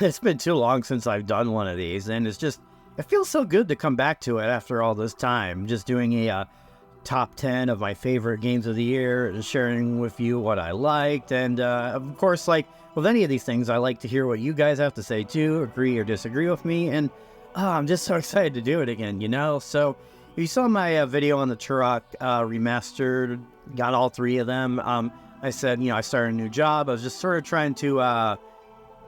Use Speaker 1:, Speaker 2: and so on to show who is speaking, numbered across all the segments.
Speaker 1: it's been too long since I've done one of these, and it feels so good to come back to it after all this time. Just doing a top 10 of my favorite games of the year, and sharing with you what I liked, and of course, like with any of these things, I like to hear what you guys have to say too, agree or disagree with me, and I'm just so excited to do it again, you know? So, if you saw my video on the Turok Remastered, got all 3 of them. I said, I started a new job. I was just sort of trying to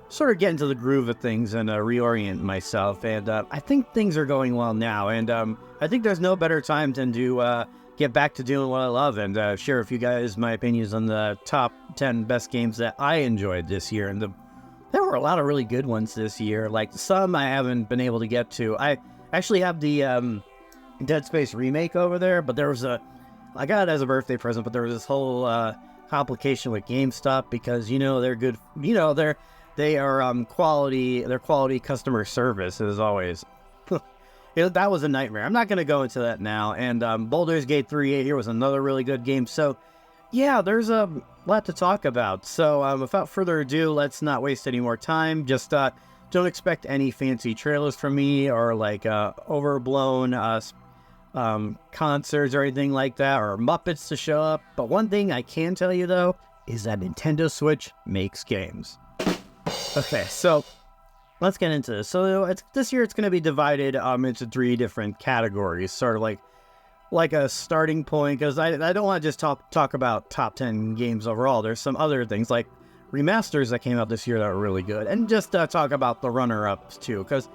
Speaker 1: sort of get into the groove of things and reorient myself. And I think things are going well now. And I think there's no better time than to get back to doing what I love and share with you guys my opinions on the top 10 best games that I enjoyed this year. And there were a lot of really good ones this year. Like some I haven't been able to get to. I actually have the Dead Space remake over there, but I got it as a birthday present, but there was this whole complication with GameStop because, they're good, they are quality customer service as always. That was a nightmare. I'm not going to go into that now. And Baldur's Gate 3 here was another really good game. So yeah, there's a lot to talk about. So without further ado, let's not waste any more time. Just don't expect any fancy trailers from me or like overblown concerts or anything like that, or Muppets to show up. But one thing I can tell you though is that Nintendo Switch makes games. Okay, so let's get into this. So this year it's going to be divided into 3 different categories, sort of like a starting point, because I don't want to just talk about top 10 games overall. There's some other things like remasters that came out this year that were really good, and just talk about the runner-ups too, because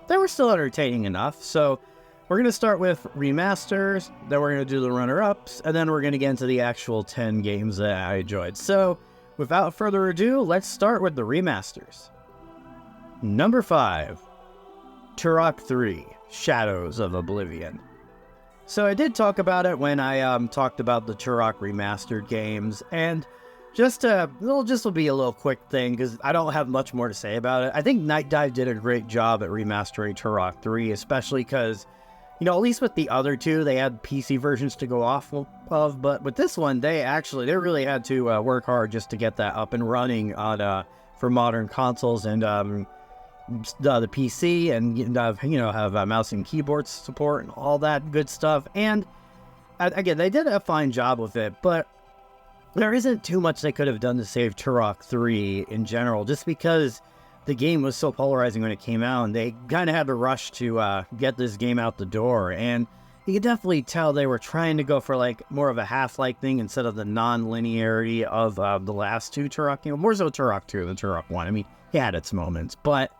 Speaker 1: they were still entertaining enough. So we're going to start with remasters, then we're going to do the runner-ups, and then we're going to get into the actual 10 games that I enjoyed. So without further ado, let's start with the remasters. Number 5, Turok 3, Shadows of Oblivion. So I did talk about it when I talked about the Turok Remastered games, and this will be a little quick thing because I don't have much more to say about it. I think Night Dive did a great job at remastering Turok 3, especially because, at least with the other 2, they had PC versions to go off of, but with this one, they really had to work hard just to get that up and running on for modern consoles and the PC, and have mouse and keyboard support and all that good stuff. And again, they did a fine job with it, but there isn't too much they could have done to save Turok 3 in general, just because the game was so polarizing when it came out, and they kind of had to rush to get this game out the door. And you could definitely tell they were trying to go for like more of a Half-Life thing instead of the non-linearity of the last 2 Turok games. More so Turok 2 than Turok 1. I mean, it had its moments, but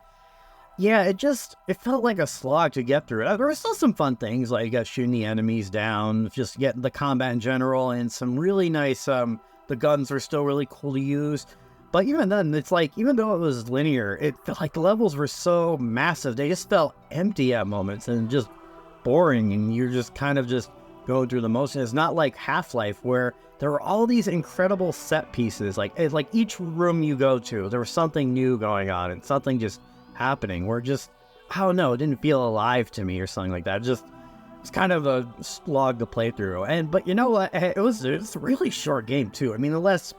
Speaker 1: yeah, it felt like a slog to get through it. There were still some fun things, like shooting the enemies down, just getting the combat in general, and some really nice, the guns were still really cool to use. But even then, it's like, even though it was linear, it felt like the levels were so massive, they just felt empty at moments, and just boring, and you're just kind of just going through the motion. It's not like Half-Life, where there were all these incredible set pieces, like each room you go to, there was something new going on, and something just happening, where just, I don't know, it didn't feel alive to me or something like that. It's kind of a slog to play through. But you know what, it was a really short game too. I mean, unless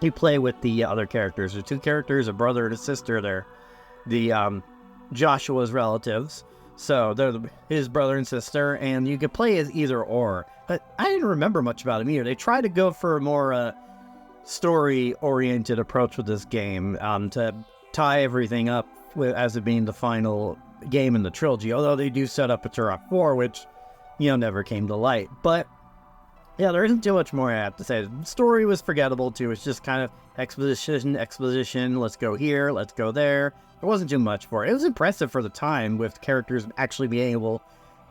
Speaker 1: you play with the other characters, there's 2 characters, a brother and a sister there, the Joshua's relatives, so they're his brother and sister, and you could play as either or. But I didn't remember much about them either. They tried to go for a more story-oriented approach with this game, to tie everything up as it being the final game in the trilogy, although they do set up a Turok 4, which, never came to light. But yeah, there isn't too much more I have to say. The story was forgettable too. It's just kind of exposition, let's go here, let's go there. There wasn't too much for it. It was impressive for the time, with characters actually being able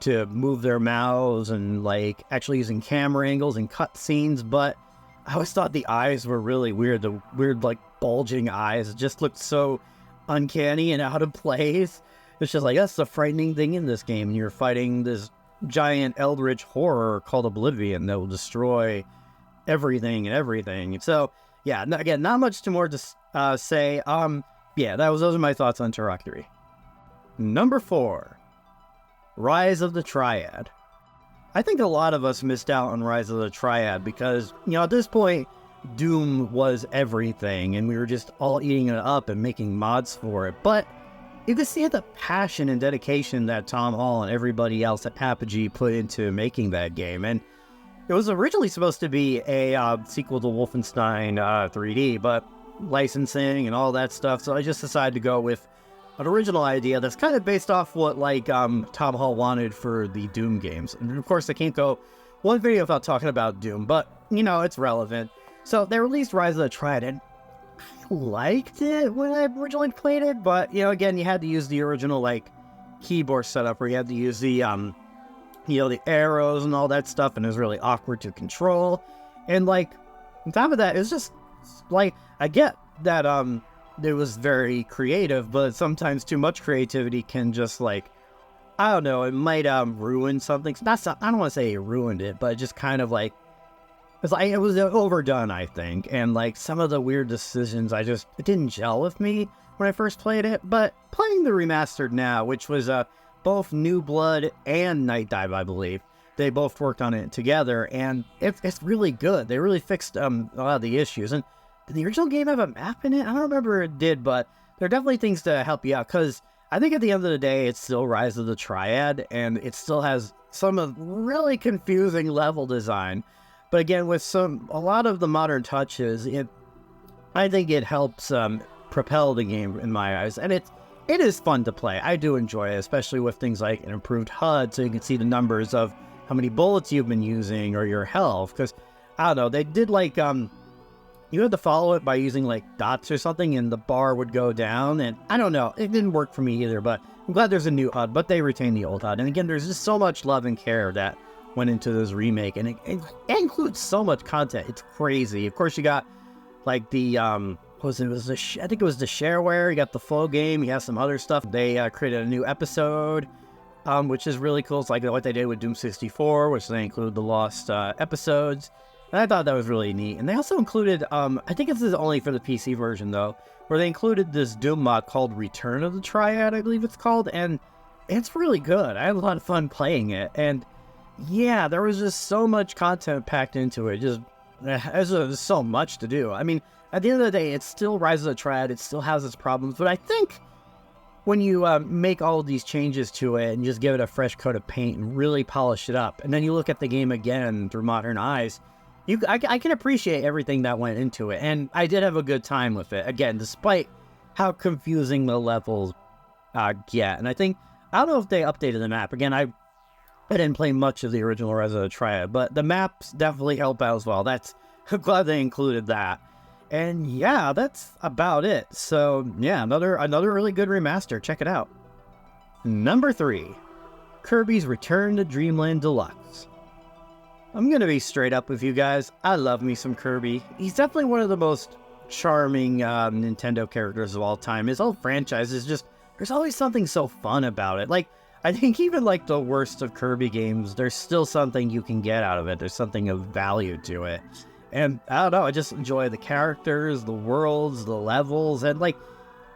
Speaker 1: to move their mouths and like actually using camera angles and cut scenes, but I always thought the eyes were really weird. The weird like bulging eyes, it just looked so uncanny and out of place. It's just like, that's the frightening thing in this game. You're fighting this giant eldritch horror called Oblivion that will destroy everything and everything. So yeah, again, not much more to say. Yeah, those are my thoughts on Turok 3. Number 4, Rise of the Triad. I think a lot of us missed out on Rise of the Triad because, at this point, Doom was everything, and we were just all eating it up and making mods for it. But you could see the passion and dedication that Tom Hall and everybody else at Apogee put into making that game. And it was originally supposed to be a sequel to Wolfenstein 3D, but licensing and all that stuff, so I just decided to go with an original idea that's kind of based off what Tom Hall wanted for the Doom games. And of course, I can't go one video without talking about Doom, but it's relevant. So they released Rise of the Triad, and I liked it when I originally played it, but again, you had to use the original keyboard setup where you had to use the the arrows and all that stuff, and it was really awkward to control. And on top of that, it's just I get that it was very creative, but sometimes too much creativity can just I don't know, it might ruin something. I don't want to say it ruined it, but just kind of it was overdone, I think. And some of the weird decisions, it didn't gel with me when I first played it. But playing the Remastered now, which was both New Blood and Night Dive, I believe, they both worked on it together, and it's really good. They really fixed a lot of the issues. And did the original game have a map in it? I don't remember it did, but there are definitely things to help you out, because I think at the end of the day, it's still Rise of the Triad, and it still has some of really confusing level design. But again, with a lot of the modern touches, I think it helps propel the game in my eyes, and it is fun to play. I do enjoy it, especially with things like an improved HUD, so you can see the numbers of how many bullets you've been using or your health. Because I don't know, they did you had to follow it by using dots or something, and the bar would go down. And I don't know, it didn't work for me either. But I'm glad there's a new HUD, but they retained the old HUD. And again, there's just so much love and care that went into this remake, and it includes so much content. It's crazy. Of course, you got I think it was the shareware. You got the full game. You have some other stuff. They created a new episode, which is really cool. It's what they did with Doom 64, which they include the lost episodes. And I thought that was really neat. And they also included, I think this is only for the PC version though, where they included this Doom mod called Return of the Triad, I believe it's called. And it's really good. I had a lot of fun playing it. And yeah, there was just so much content packed into it. There's so much to do. I mean, at the end of the day, it's still Rise of the Triad. It still has its problems. But I think when you make all of these changes to it and just give it a fresh coat of paint and really polish it up, and then you look at the game again through modern eyes, I can appreciate everything that went into it. And I did have a good time with it. Again, despite how confusing the levels get. And I don't know if they updated the map. Again, I didn't play much of the original Rise of the Triad, but the maps definitely help out as well. I'm glad they included that. And yeah, that's about it. So yeah, another really good remaster. Check it out. Number 3, Kirby's Return to Dreamland Deluxe. I'm gonna be straight up with you guys. I love me some Kirby. He's definitely one of the most charming Nintendo characters of all time. His whole franchise is just, there's always something so fun about it. I think even the worst of Kirby games, there's still something you can get out of it. There's something of value to it. And I don't know, I just enjoy the characters, the worlds, the levels, and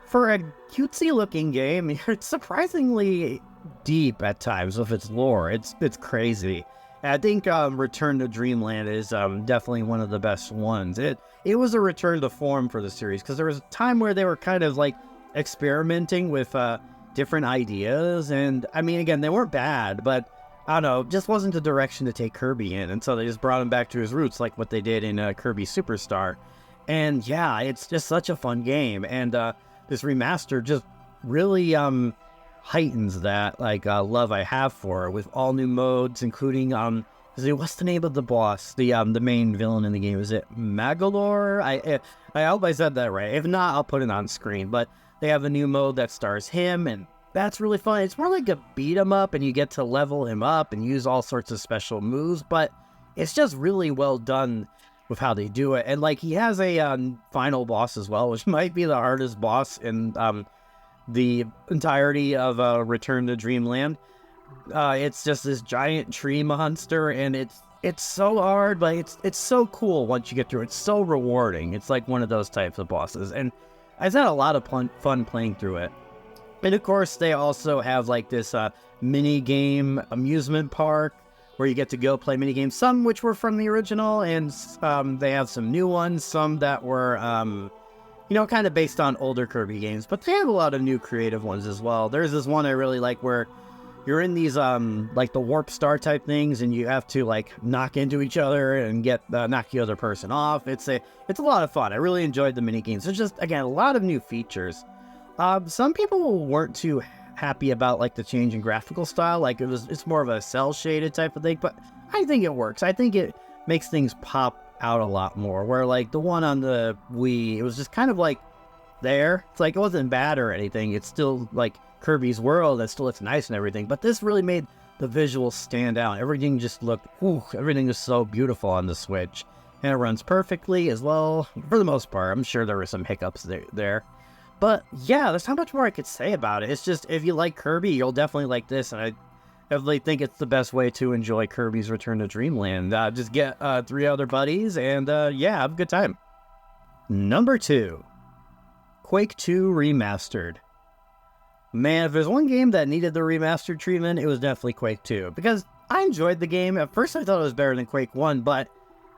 Speaker 1: for a cutesy looking game, it's surprisingly deep at times with its lore. It's crazy. And I think Return to Dreamland is definitely one of the best ones. It was a return to form for the series, because there was a time where they were kind of experimenting with different ideas, and I mean, again, they weren't bad, but I don't know, just wasn't the direction to take Kirby in, and so they just brought him back to his roots, like what they did in Kirby Superstar. And yeah, it's just such a fun game, and this remaster just really heightens that love I have for it, with all new modes, including what's the name of the boss, the main villain in the game? Is it Magalore? I hope I said that right. If not, I'll put it on screen. But they have a new mode that stars him, and that's really fun. It's more like a beat 'em up, and you get to level him up and use all sorts of special moves, but it's just really well done with how they do it. And he has a final boss as well, which might be the hardest boss in the entirety of Return to Dreamland. It's just this giant tree monster, and it's so hard, but it's so cool once you get through it. It's so rewarding. It's one of those types of bosses, and I've had a lot of fun playing through it. And of course, they also have this mini game amusement park where you get to go play minigames, some which were from the original, and they have some new ones, some that were, kind of based on older Kirby games, but they have a lot of new creative ones as well. There's this one I really like where you're in these, like the warp star type things, and you have to, like, knock into each other and knock the other person off. It's a lot of fun. I really enjoyed the minigames. There's just, again, a lot of new features. Some people weren't too happy about, like, the change in graphical style. Like, it's more of a cel-shaded type of thing, but I think it works. I think it makes things pop out a lot more, where, like, the one on the Wii, it was just kind of, like, there. It's like, it wasn't bad or anything. It's still, like, Kirby's world, that still looks nice and everything, but this really made the visuals stand out. Everything just looked, everything is so beautiful on the Switch, and it runs perfectly as well, for the most part. I'm sure there were some hiccups there. But yeah, there's not much more I could say about it. It's just, if you like Kirby, you'll definitely like this, and I definitely think it's the best way to enjoy Kirby's Return to Dreamland. Just get 3 other buddies, and yeah, have a good time. Number 2, Quake 2 Remastered. Man, if there's one game that needed the remastered treatment, it was definitely Quake 2, because I enjoyed the game. At first I thought it was better than Quake 1, but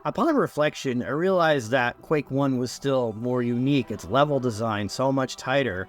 Speaker 1: upon reflection, I realized that Quake 1 was still more unique. Its level design so much tighter.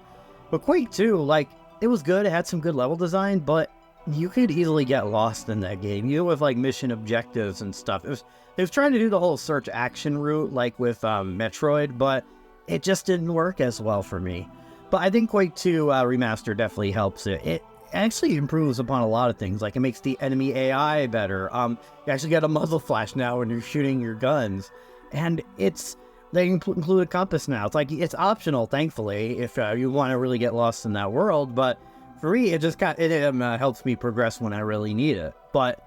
Speaker 1: But Quake 2, like, it was good. It had some good level design, but you could easily get lost in that game. With, like, mission objectives and stuff. It was trying to do the whole search action route, like with Metroid, but it just didn't work as well for me. But I think Quake 2 Remaster definitely helps it. It actually improves upon a lot of things. Like, it makes the enemy AI better. You actually get a muzzle flash now when you're shooting your guns. And they include a compass now. It's like, it's optional, thankfully, if you want to really get lost in that world. But for me, it just helps me progress when I really need it. But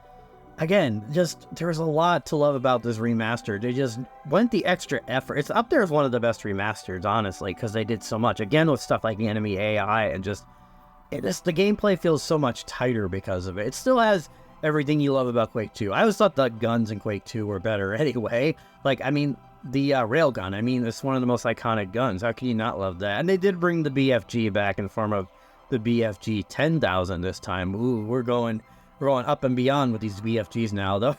Speaker 1: again, there's a lot to love about this remaster. They just went the extra effort. It's up there as one of the best remasters, honestly, because they did so much. Again, with stuff like the enemy AI, and the gameplay feels so much tighter because of it. It still has everything you love about Quake 2. I always thought the guns in Quake 2 were better anyway. Like, I mean, the railgun, it's one of the most iconic guns. How can you not love that? And they did bring the BFG back in form of the BFG 10,000 this time. Ooh, we're going up and beyond with these BFGs now, though.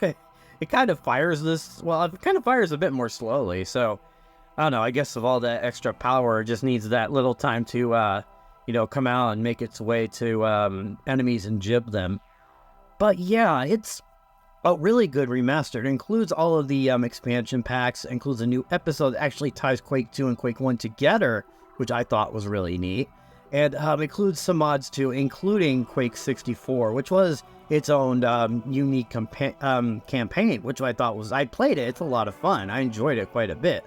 Speaker 1: It kind of fires a bit more slowly, so I don't know, I guess of all that extra power, it just needs that little time to, come out and make its way to enemies and jib them. But yeah, it's a really good remaster. It includes all of the expansion packs, includes a new episode that actually ties Quake 2 and Quake 1 together, which I thought was really neat. And includes some mods too, including Quake 64, which was its own unique campaign, which I thought I played it. It's a lot of fun. I enjoyed it quite a bit.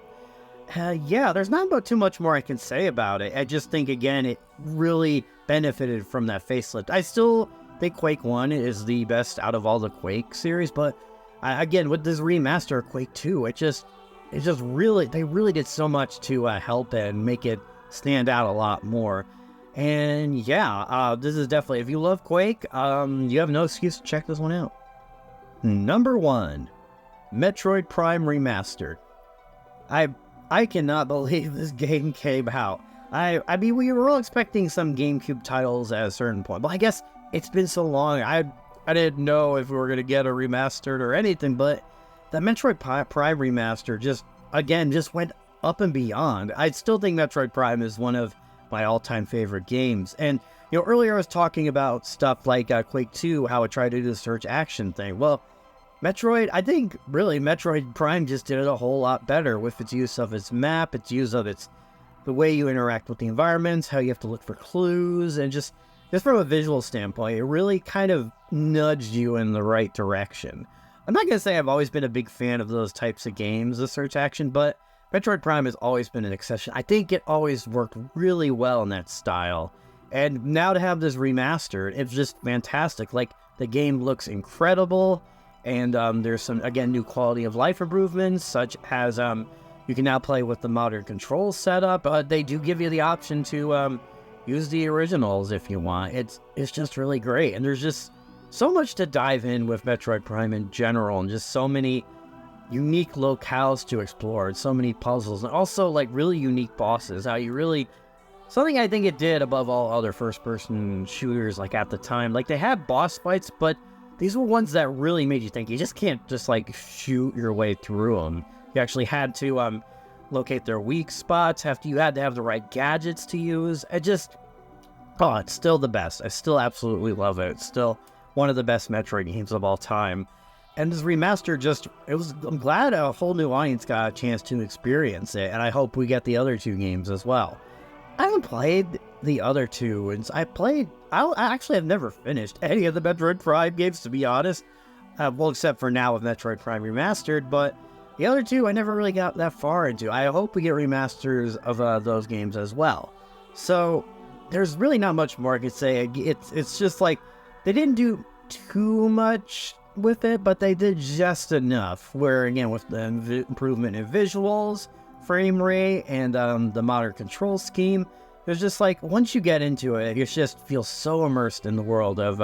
Speaker 1: Yeah, there's not too much more I can say about it. I just think, again, it really benefited from that facelift. I still think Quake 1 is the best out of all the Quake series, but again, with this remaster of Quake 2, they really did so much to help it and make it stand out a lot more. And yeah, this is definitely, if you love Quake, you have no excuse to check this one out. Number 1, Metroid Prime Remastered. I cannot believe this game came out. I mean, we were all expecting some GameCube titles at a certain point, but I guess it's been so long, I didn't know if we were going to get a remastered or anything, but the Metroid Prime Remaster just went up and beyond. I still think Metroid Prime is one of my all-time favorite games. And, earlier I was talking about stuff like Quake 2, how it tried to do the search action thing. Well, Metroid, I think, really, Metroid Prime just did it a whole lot better with its use of its map, its use of the way you interact with the environments, how you have to look for clues, and just from a visual standpoint, it really kind of nudged you in the right direction. I'm not going to say I've always been a big fan of those types of games, the search action, but Metroid Prime has always been an exception. I think it always worked really well in that style. And now to have this remastered, it's just fantastic. Like, the game looks incredible, and there's some, again, new quality of life improvements, such as you can now play with the modern control setup. They do give you the option to use the originals if you want. It's just really great. And there's just so much to dive in with Metroid Prime in general, and just so many unique locales to explore, and so many puzzles, and also like really unique bosses. Something I think it did above all other first-person shooters like at the time. Like, they had boss fights, but these were ones that really made you think. You just can't just like shoot your way through them. You actually had to locate their weak spots. You had to have the right gadgets to use. It's still the best. I still absolutely love it. It's still one of the best Metroid games of all time. And this remaster I'm glad a whole new audience got a chance to experience it, and I hope we get the other 2 games as well. I haven't played the other 2, and I actually have never finished any of the Metroid Prime games, to be honest. Well, except for now with Metroid Prime Remastered, but the other 2 I never really got that far into. I hope we get remasters of those games as well. So, there's really not much more I could say. It's just like, they didn't do too much with it, but they did just enough, where again, with the improvement in visuals, frame rate, and the modern control scheme, there's just like, once you get into it, you just feel so immersed in the world of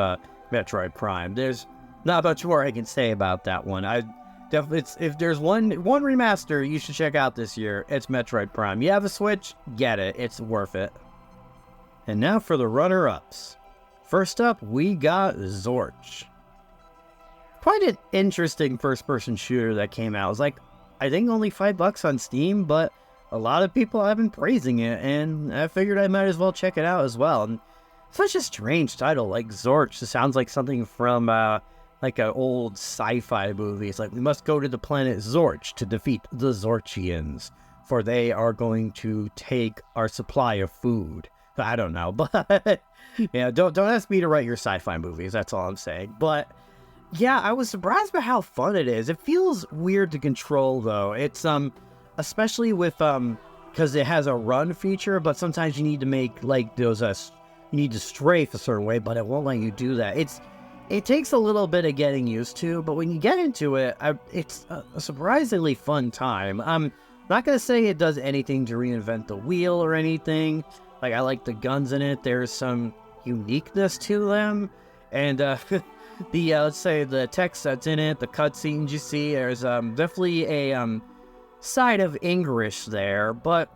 Speaker 1: Metroid Prime. There's not much more I can say about that one. If there's one remaster you should check out this year, it's Metroid Prime. You have a Switch, get it. It's worth it. And now for the runner-ups. First up, we got Zorge. Quite an interesting first-person shooter that came out. It was like, I think only $5 on Steam, but a lot of people have been praising it, and I figured I might as well check it out as well. And such a strange title, like Zorge. It sounds like something from like an old sci-fi movie. It's like, we must go to the planet Zorge to defeat the Zorchians, for they are going to take our supply of food. I don't know, but yeah, don't ask me to write your sci-fi movies. That's all I'm saying. But yeah, I was surprised by how fun it is. It feels weird to control, though. It's especially with because it has a run feature, but sometimes you need to make like those you need to strafe a certain way, but it won't let you do that. It takes a little bit of getting used to, but when you get into it, it's a surprisingly fun time. I'm not gonna say it does anything to reinvent the wheel or anything. Like, I like the guns in it. There's some uniqueness to them, and let's say the text that's in it, the cutscenes you see, there's definitely a side of English there, but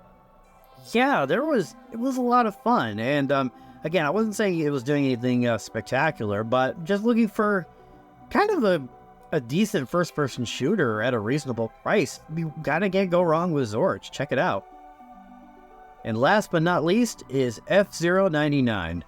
Speaker 1: yeah, it was a lot of fun. And again, I wasn't saying it was doing anything spectacular, but just looking for kind of a decent first-person shooter at a reasonable price. You gotta can't go wrong with Zorge. Check it out. And last but not least is FZero 99.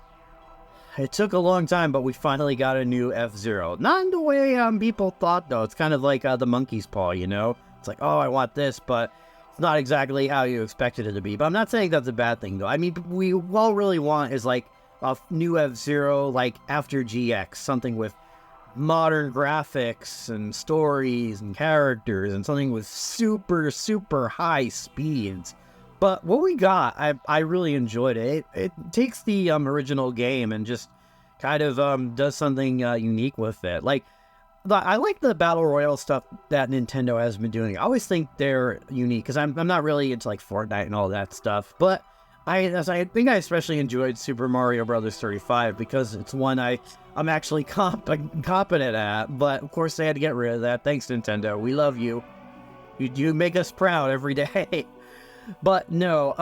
Speaker 1: It took a long time, but we finally got a new FZero. Not in the way people thought, though. It's kind of like the monkey's paw, you know? It's like, oh, I want this, but it's not exactly how you expected it to be. But I'm not saying that's a bad thing, though. I mean, we all really want is like a new FZero, like after GX, something with modern graphics and stories and characters, and something with super, super high speeds. But what we got, I really enjoyed it. It takes the original game and just kind of does something unique with it. Like, I like the Battle Royale stuff that Nintendo has been doing. I always think they're unique, because I'm not really into like Fortnite and all that stuff. But I think I especially enjoyed Super Mario Bros. 35, because it's one I'm actually competent at. But of course they had to get rid of that. Thanks, Nintendo. We love you. You make us proud every day. But no,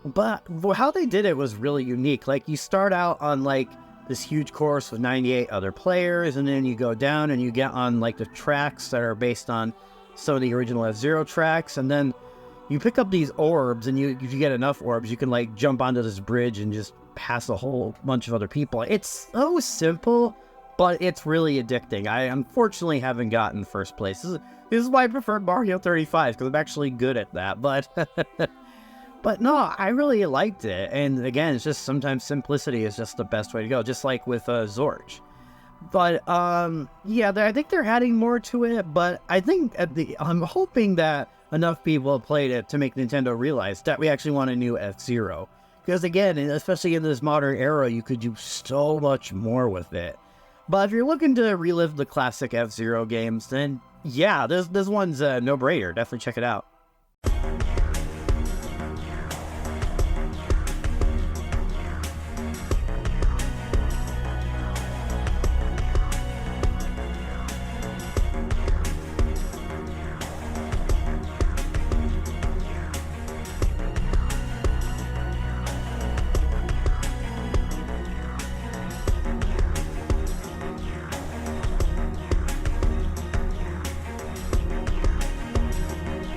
Speaker 1: but how they did it was really unique. Like, you start out on like this huge course with 98 other players, and then you go down and you get on like the tracks that are based on some of the original F-Zero tracks, and then you pick up these orbs, and if you get enough orbs, you can like jump onto this bridge and just pass a whole bunch of other people. It's so simple, but it's really addicting. I unfortunately haven't gotten first place. This is why I prefer Mario 35, because I'm actually good at that. But but no, I really liked it. And again, it's just sometimes simplicity is just the best way to go, just like with Zorge. But yeah, I think they're adding more to it. But I think I'm hoping that enough people have played it to make Nintendo realize that we actually want a new F-Zero. Because again, especially in this modern era, you could do so much more with it. But if you're looking to relive the classic F-Zero games, then yeah, this one's a no-brainer. Definitely check it out.